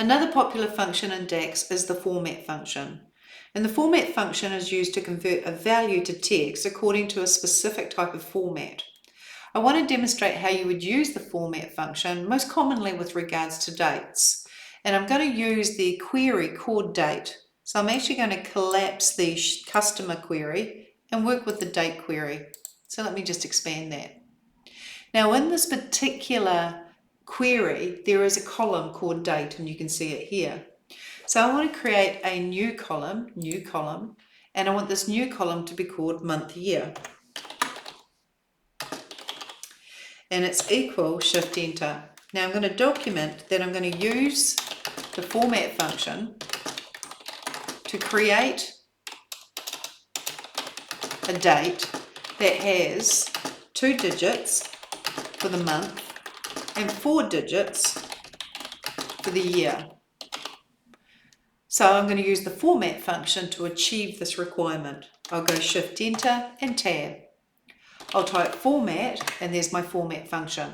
Another popular function in DAX is the format function. And the format function is used to convert a value to text according to a specific type of format. I want to demonstrate how you would use the format function, most commonly with regards to dates. And I'm going to use the query called date. So I'm actually going to collapse the customer query and work with the date query. So let me just expand that. Now in this particular query, there is a column called date, and you can see it here. So I want to create a new column, and I want this new column to be called month year. And it's equal shift enter. Now I'm going to document that I'm going to use the format function to create a date that has 2 digits for the month and 4 digits for the year. So I'm going to use the format function to achieve this requirement. I'll go shift enter and tab. I'll type format, and there's my format function.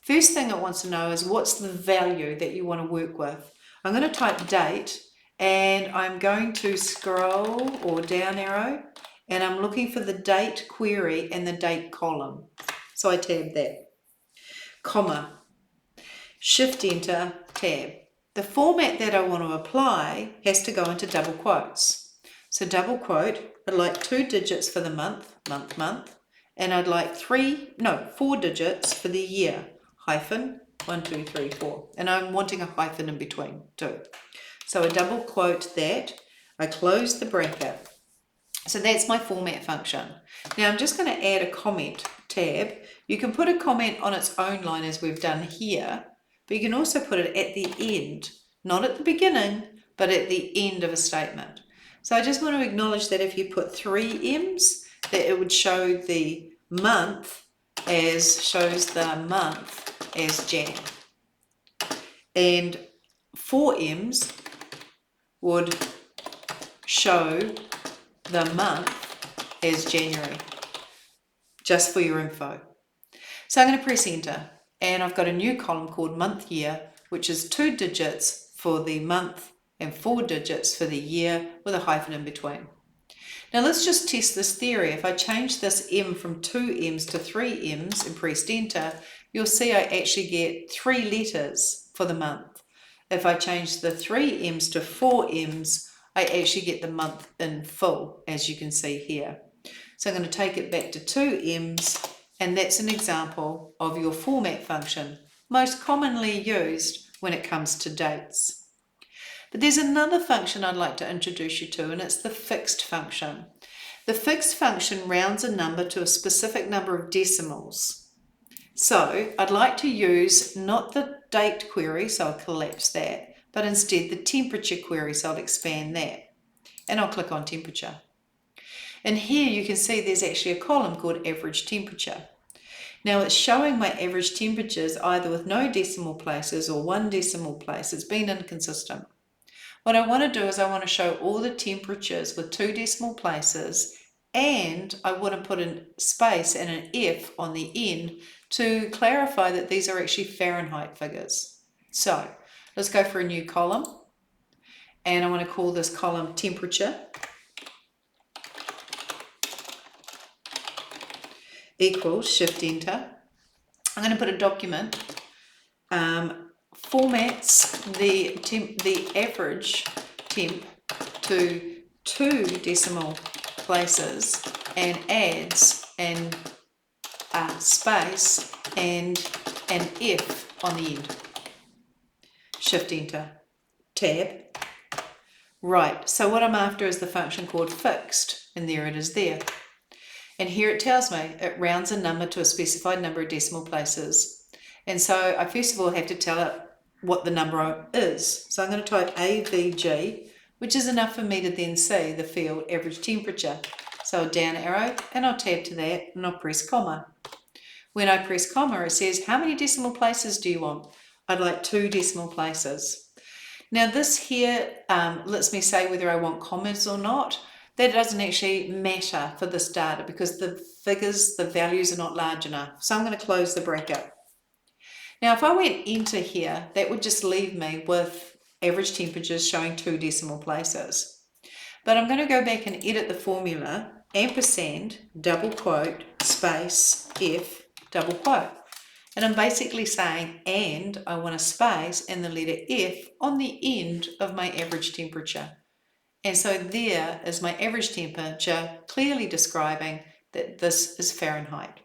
First thing it wants to know is what's the value that you want to work with. I'm going to type date, and I'm going to scroll or down arrow, and I'm looking for the date query and the date column. So I tab that. Comma. Shift enter, tab. The format that I want to apply has to go into double quotes. So double quote, I'd like 2 digits for the month, and I'd like 4 digits for the year, hyphen, 1, 2, 3, 4. And I'm wanting a hyphen in between too. So I double quote that, I close the bracket. So that's my format function. Now I'm just going to add a comment tab. You can put a comment on its own line as we've done here, but you can also put it at the end, not at the beginning, but at the end of a statement. So I just want to acknowledge that if you put 3 M's, that it would show the month as Jan. And 4 M's would show the month as January, just for your info. So I'm going to press enter, and I've got a new column called month year, which is 2 digits for the month and 4 digits for the year with a hyphen in between. Now let's just test this theory. If I change this M from 2 M's to 3 M's and pressed enter, you'll see I actually get 3 letters for the month. If I change the 3 M's to 4 M's, I actually get the month in full, as you can see here. So I'm going to take it back to 2 M's, and that's an example of your format function, most commonly used when it comes to dates. But there's another function I'd like to introduce you to, and it's the fixed function. The fixed function rounds a number to a specific number of decimals. So I'd like to use not the date query, so I'll collapse that, but instead the temperature query, so I'll expand that. And I'll click on temperature. And here you can see there's actually a column called average temperature. Now it's showing my average temperatures either with no decimal places or 1 decimal place. It's been inconsistent. What I want to do is I want to show all the temperatures with 2 decimal places, and I want to put a space and an F on the end to clarify that these are actually Fahrenheit figures. So let's go for a new column, and I want to call this column temperature equals shift enter. I'm going to put a document, formats the average temp to 2 decimal places and adds a space and an F on the end. Shift enter, tab. Right, so what I'm after is the function called fixed, and there it is there. And here it tells me it rounds a number to a specified number of decimal places. And so I first of all have to tell it what the number is. So I'm going to type AVG, which is enough for me to then see the field average temperature. So a down arrow, and I'll tab to that, and I'll press comma. When I press comma, it says, how many decimal places do you want? I'd like 2 decimal places. Now this here lets me say whether I want commas or not. That doesn't actually matter for this data because the figures, the values are not large enough. So I'm going to close the bracket. Now if I went enter here, that would just leave me with average temperatures showing 2 decimal places. But I'm going to go back and edit the formula, ampersand, double quote, space, F, double quote. And I'm basically saying, and I want a space and the letter F on the end of my average temperature. And so there is my average temperature, clearly describing that this is Fahrenheit.